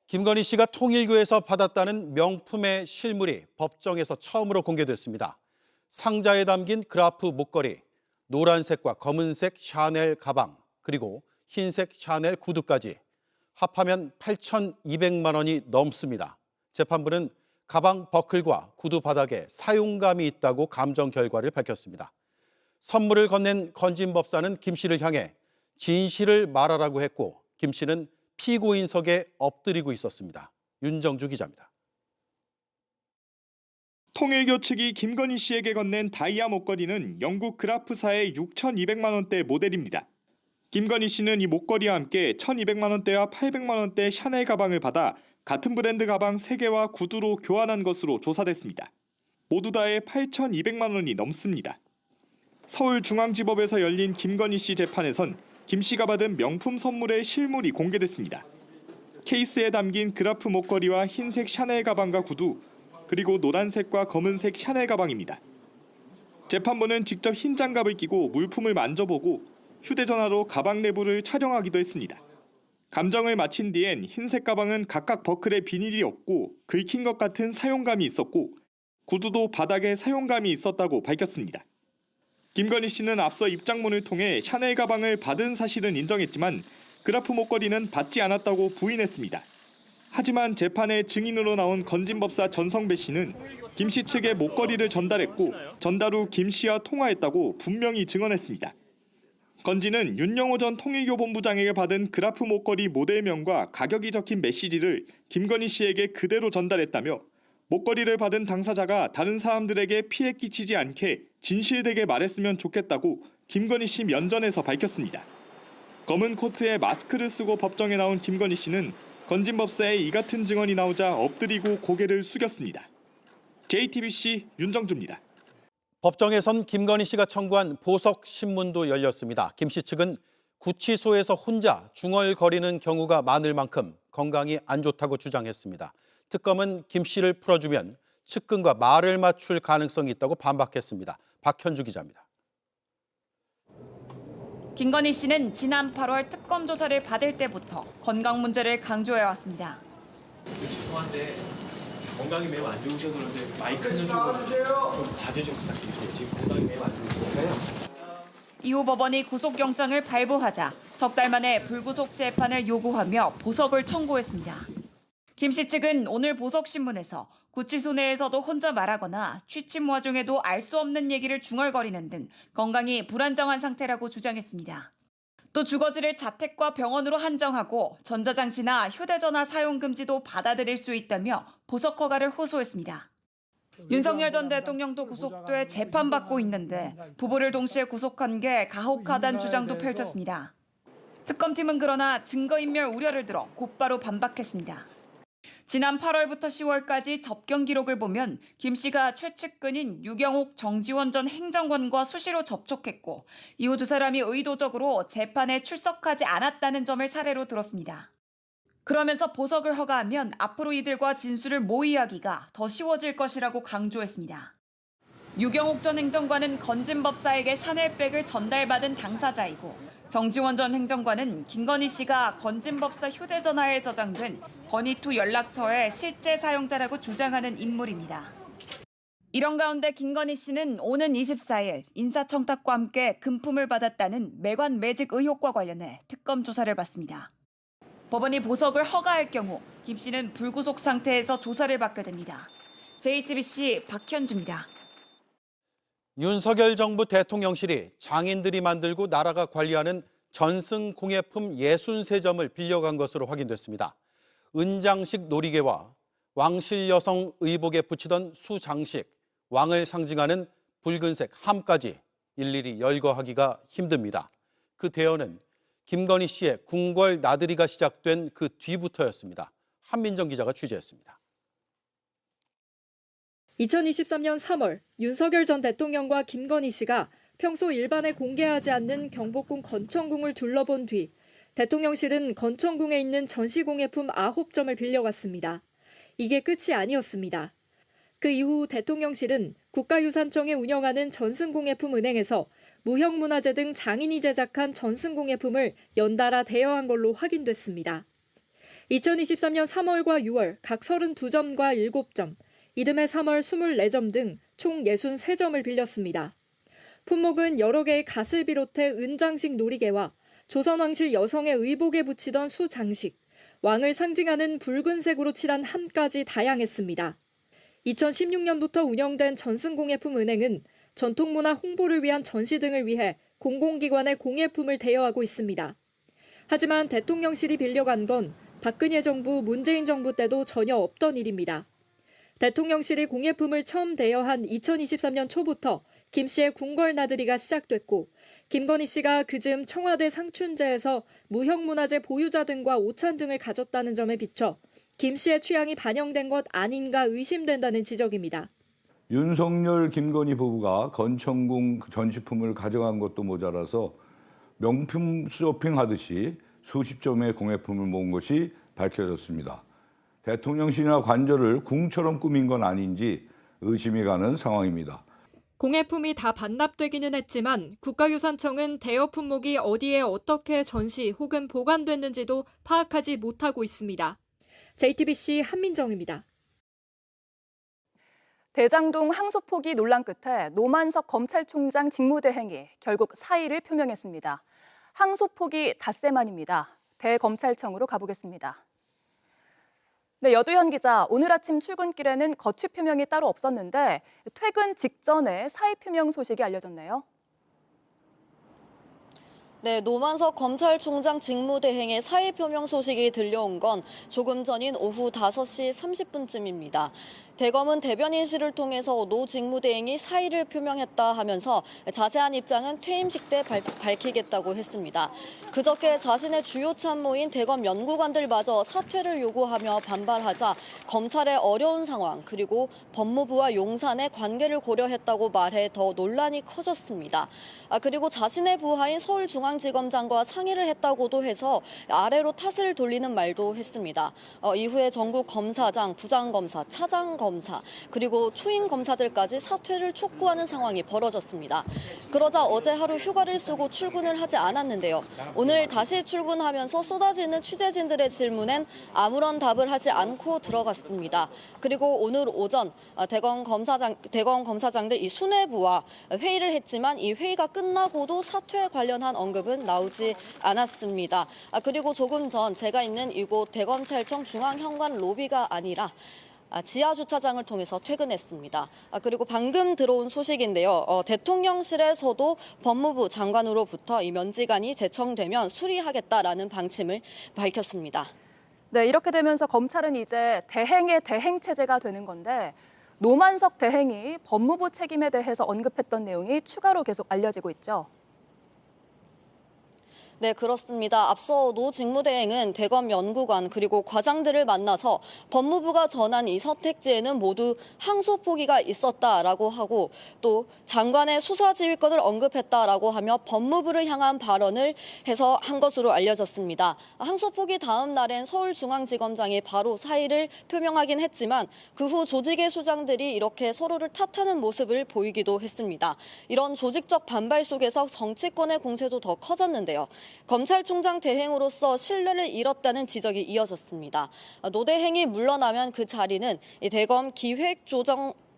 김건희 씨가 통일교에서 받았다는 명품의 실물이 법정에서 처음으로 공개됐습니다. 상자에 담긴 그라프 목걸이, 노란색과 검은색 샤넬 가방, 그리고 흰색 샤넬 구두까지 합하면 8,200만 원이 넘습니다. 재판부는 가방 버클과 구두 바닥에 사용감이 있다고 감정 결과를 밝혔습니다. 선물을 건넨 건진법사는 김 씨를 향해 진실을 말하라고 했고, 김 씨는 피고인석에 엎드리고 있었습니다. 윤정주 기자입니다. 통일교 측이 김건희 씨에게 건넨 다이아 목걸이는 영국 그라프사의 6,200만 원대 모델입니다. 김건희 씨는 이 목걸이와 함께 1,200만 원대와 800만 원대 샤넬 가방을 받아 같은 브랜드 가방 3개와 구두로 교환한 것으로 조사됐습니다. 모두 다해 8,200만 원이 넘습니다. 서울중앙지법에서 열린 김건희 씨 재판에선 김 씨가 받은 명품 선물의 실물이 공개됐습니다. 케이스에 담긴 그라프 목걸이와 흰색 샤넬 가방과 구두, 그리고 노란색과 검은색 샤넬 가방입니다. 재판부는 직접 흰 장갑을 끼고 물품을 만져보고 휴대전화로 가방 내부를 촬영하기도 했습니다. 감정을 마친 뒤엔 흰색 가방은 각각 버클에 비닐이 없고 긁힌 것 같은 사용감이 있었고, 구두도 바닥에 사용감이 있었다고 밝혔습니다. 김건희 씨는 앞서 입장문을 통해 샤넬 가방을 받은 사실은 인정했지만 그라프 목걸이는 받지 않았다고 부인했습니다. 하지만 재판에 증인으로 나온 건진법사 전성배 씨는 김 씨 측에 목걸이를 전달했고 전달 후 김 씨와 통화했다고 분명히 증언했습니다. 건진은 윤영호 전 통일교 본부장에게 받은 그라프 목걸이 모델명과 가격이 적힌 메시지를 김건희 씨에게 그대로 전달했다며, 목걸이를 받은 당사자가 다른 사람들에게 피해 끼치지 않게 진실되게 말했으면 좋겠다고 김건희 씨 면전에서 밝혔습니다. 검은 코트에 마스크를 쓰고 법정에 나온 김건희 씨는 건진법사의 이 같은 증언이 나오자 엎드리고 고개를 숙였습니다. JTBC 윤정주입니다. 법정에선 김건희 씨가 청구한 보석 신문도 열렸습니다. 김 씨 측은 구치소에서 혼자 중얼거리는 경우가 많을 만큼 건강이 안 좋다고 주장했습니다. 특검은 김 씨를 풀어주면 측근과 말을 맞출 가능성이 있다고 반박했습니다. 박현주 기자입니다. 김건희 씨는 지난 8월 특검 조사를 받을 때부터 건강 문제를 강조해왔습니다. 죄송한데 건강이 매우 안 좋으셔서 그런데 마이크는 좀 자제 좀 부탁드릴게요. 지금 건강이 매우 안 좋으셔서요. 이후 법원이 구속영장을 발부하자 석 달 만에 불구속 재판을 요구하며 보석을 청구했습니다. 김 씨 측은 오늘 보석신문에서 구치소 내에서도 혼자 말하거나 취침 와중에도 알 수 없는 얘기를 중얼거리는 등 건강이 불안정한 상태라고 주장했습니다. 또 주거지를 자택과 병원으로 한정하고 전자장치나 휴대전화 사용 금지도 받아들일 수 있다며 보석 허가를 호소했습니다. 윤석열 전 대통령도 구속돼 재판받고 있는데 부부를 동시에 구속한 게 가혹하다는 주장도 펼쳤습니다. 특검팀은 그러나 증거인멸 우려를 들어 곧바로 반박했습니다. 지난 8월부터 10월까지 접견 기록을 보면 김 씨가 최측근인 유경옥, 정지원 전 행정관과 수시로 접촉했고, 이후 두 사람이 의도적으로 재판에 출석하지 않았다는 점을 사례로 들었습니다. 그러면서 보석을 허가하면 앞으로 이들과 진술을 모의하기가 더 쉬워질 것이라고 강조했습니다. 유경옥 전 행정관은 건진법사에게 샤넬백을 전달받은 당사자이고, 정지원 전 행정관은 김건희 씨가 건진법사 휴대전화에 저장된 건희2 연락처의 실제 사용자라고 주장하는 인물입니다. 이런 가운데 김건희 씨는 오는 24일 인사청탁과 함께 금품을 받았다는 매관 매직 의혹과 관련해 특검 조사를 받습니다. 법원이 보석을 허가할 경우 김 씨는 불구속 상태에서 조사를 받게 됩니다. JTBC 박현주입니다. 윤석열 정부 대통령실이 장인들이 만들고 나라가 관리하는 전승공예품 63점을 빌려간 것으로 확인됐습니다. 은장식 놀이개와 왕실 여성 의복에 붙이던 수장식, 왕을 상징하는 붉은색 함까지 일일이 열거하기가 힘듭니다. 그 대여는 김건희 씨의 궁궐 나들이가 시작된 그 뒤부터였습니다. 한민정 기자가 취재했습니다. 2023년 3월 윤석열 전 대통령과 김건희 씨가 평소 일반에 공개하지 않는 경복궁 건천궁을 둘러본 뒤 대통령실은 건천궁에 있는 전시공예품 9점을 빌려갔습니다. 이게 끝이 아니었습니다. 그 이후 대통령실은 국가유산청에 운영하는 전승공예품은행에서 무형문화재 등 장인이 제작한 전승공예품을 연달아 대여한 걸로 확인됐습니다. 2023년 3월과 6월 각 32점과 7점, 이듬해 3월 24점 등 총 63점을 빌렸습니다. 품목은 여러 개의 갓을 비롯해 은장식 놀이개와 조선왕실 여성의 의복에 붙이던 수장식, 왕을 상징하는 붉은색으로 칠한 함까지 다양했습니다. 2016년부터 운영된 전승공예품은행은 전통문화 홍보를 위한 전시 등을 위해 공공기관의 공예품을 대여하고 있습니다. 하지만 대통령실이 빌려간 건 박근혜 정부, 문재인 정부 때도 전혀 없던 일입니다. 대통령실이 공예품을 처음 대여한 2023년 초부터 김 씨의 궁궐 나들이가 시작됐고 김건희 씨가 그즈음 청와대 상춘제에서 무형문화재 보유자 등과 오찬 등을 가졌다는 점에 비춰 김 씨의 취향이 반영된 것 아닌가 의심된다는 지적입니다. 윤석열, 김건희 부부가 건천궁 전시품을 가져간 것도 모자라서 명품 쇼핑하듯이 수십 점의 공예품을 모은 것이 밝혀졌습니다. 대통령실이나 관저를 궁처럼 꾸민 건 아닌지 의심이 가는 상황입니다. 공예품이 다 반납되기는 했지만 국가유산청은 대여 품목이 어디에 어떻게 전시 혹은 보관됐는지도 파악하지 못하고 있습니다. JTBC 한민정입니다. 대장동 항소 포기 논란 끝에 노만석 검찰총장 직무대행이 결국 사의를 표명했습니다. 항소 포기 닷새만입니다. 대검찰청으로 가보겠습니다. 네, 여두현 기자, 오늘 아침 출근길에는 거취 표명이 따로 없었는데 퇴근 직전에 사의 표명 소식이 알려졌네요. 네, 노만석 검찰총장 직무대행의 사의 표명 소식이 들려온 건 조금 전인 오후 5시 30분쯤입니다. 대검은 대변인실을 통해서 노 직무대행이 사의를 표명했다 하면서 자세한 입장은 퇴임식 때 밝히겠다고 했습니다. 그저께 자신의 주요 참모인 대검 연구관들마저 사퇴를 요구하며 반발하자 검찰의 어려운 상황 그리고 법무부와 용산의 관계를 고려했다고 말해 더 논란이 커졌습니다. 그리고 자신의 부하인 서울중앙지검장과 상의를 했다고도 해서 아래로 탓을 돌리는 말도 했습니다. 이후에 전국 검사장, 부장검사, 차장검사 그리고 초임 검사들까지 사퇴를 촉구하는 상황이 벌어졌습니다. 그러자 어제 하루 휴가를 쓰고 출근을 하지 않았는데요. 오늘 다시 출근하면서 쏟아지는 취재진들의 질문엔 아무런 답을 하지 않고 들어갔습니다. 그리고 오늘 오전 대검 검사장들 이 수뇌부와 회의를 했지만 이 회의가 끝나고도 사퇴에 관련한 언급은 나오지 않았습니다. 그리고 조금 전 제가 있는 이곳 대검찰청 중앙현관 로비가 아니라 지하 주차장을 통해서 퇴근했습니다. 그리고 방금 들어온 소식인데요. 대통령실에서도 법무부 장관으로부터 이 면지관이 제청되면 수리하겠다라는 방침을 밝혔습니다. 네, 이렇게 되면서 검찰은 이제 대행의 대행 체제가 되는 건데 노만석 대행이 법무부 책임에 대해서 언급했던 내용이 추가로 계속 알려지고 있죠. 네, 그렇습니다. 앞서 노 직무대행은 대검 연구관 그리고 과장들을 만나서 법무부가 전한 이 선택지에는 모두 항소 포기가 있었다라고 하고 또 장관의 수사 지휘권을 언급했다라고 하며 법무부를 향한 발언을 해서 한 것으로 알려졌습니다. 항소 포기 다음 날엔 서울중앙지검장이 바로 사의를 표명하긴 했지만 그 후 조직의 수장들이 이렇게 서로를 탓하는 모습을 보이기도 했습니다. 이런 조직적 반발 속에서 정치권의 공세도 더 커졌는데요. 검찰총장 대행으로서 신뢰를 잃었다는 지적이 이어졌습니다. 노 대행이 물러나면 그 자리는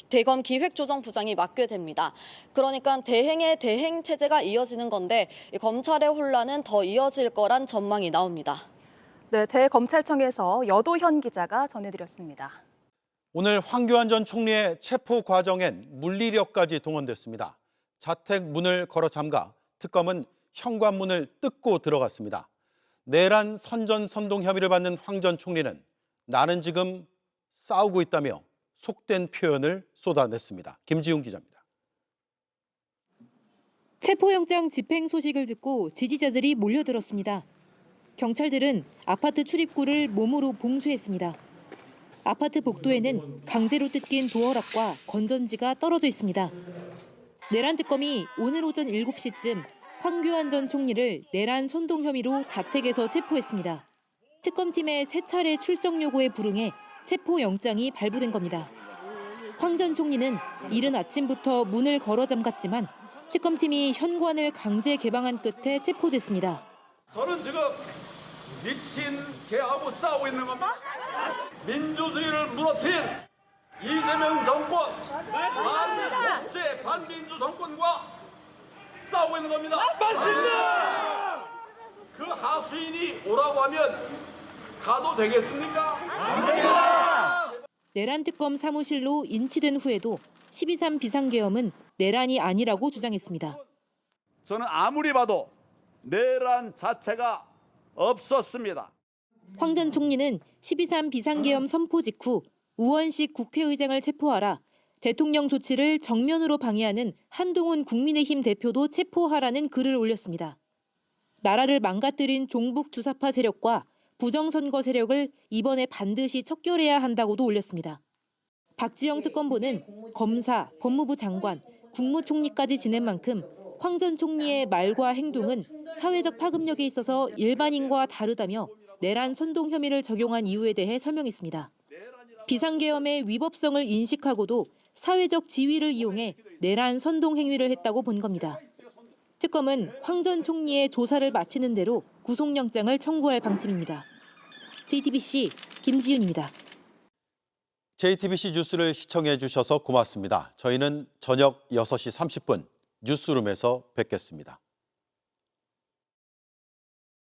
대검 기획조정부장이 맡게 됩니다. 그러니까 대행의 대행 체제가 이어지는 건데 검찰의 혼란은 더 이어질 거란 전망이 나옵니다. 네, 대검찰청에서 여도현 기자가 전해드렸습니다. 오늘 황교안 전 총리의 체포 과정엔 물리력까지 동원됐습니다. 자택 문을 걸어 잠가 특검은 현관문을 뜯고 들어갔습니다. 내란 선전선동 혐의를 받는 황 전 총리는 나는 지금 싸우고 있다며 속된 표현을 쏟아냈습니다. 김지훈 기자입니다. 체포영장 집행 소식을 듣고 지지자들이 몰려들었습니다. 경찰들은 아파트 출입구를 몸으로 봉쇄했습니다. 아파트 복도에는 강제로 뜯긴 도어락과 건전지가 떨어져 있습니다. 내란 특검이 오늘 오전 7시쯤 황교안 전 총리를 내란 선동 혐의로 자택에서 체포했습니다. 특검팀의 3차례 출석 요구에 불응해 체포영장이 발부된 겁니다. 황 전 총리는 이른 아침부터 문을 걸어 잠갔지만 특검팀이 현관을 강제 개방한 끝에 체포됐습니다. 저는 지금 미친 개하고 싸우고 있는 겁니다. 민주주의를 무너뜨린 이재명 정권, 반독재 반민주 정권과 싸우고 있는 겁니다. 맞습니다. 그 하수인이 오라고 하면 가도 되겠습니까? 안 됩니다. 내란 특검 사무실로 인치된 후에도 12.3 비상계엄은 내란이 아니라고 주장했습니다. 저는 아무리 봐도 내란 자체가 없었습니다. 황 전 총리는 12.3 비상계엄 선포 직후 우원식 국회의장을 체포하라, 대통령 조치를 정면으로 방해하는 한동훈 국민의힘 대표도 체포하라는 글을 올렸습니다. 나라를 망가뜨린 종북 주사파 세력과 부정선거 세력을 이번에 반드시 척결해야 한다고도 올렸습니다. 박지영 특검보는 검사, 법무부 장관, 국무총리까지 지낸 만큼 황 전 총리의 말과 행동은 사회적 파급력에 있어서 일반인과 다르다며 내란 선동 혐의를 적용한 이유에 대해 설명했습니다. 비상계엄의 위법성을 인식하고도 사회적 지위를 이용해 내란 선동 행위를 했다고 본 겁니다. 특검은 황 전 총리의 조사를 마치는 대로 구속영장을 청구할 방침입니다. JTBC 김지윤입니다. JTBC 뉴스를 시청해 주셔서 고맙습니다. 저희는 저녁 6시 30분 뉴스룸에서 뵙겠습니다.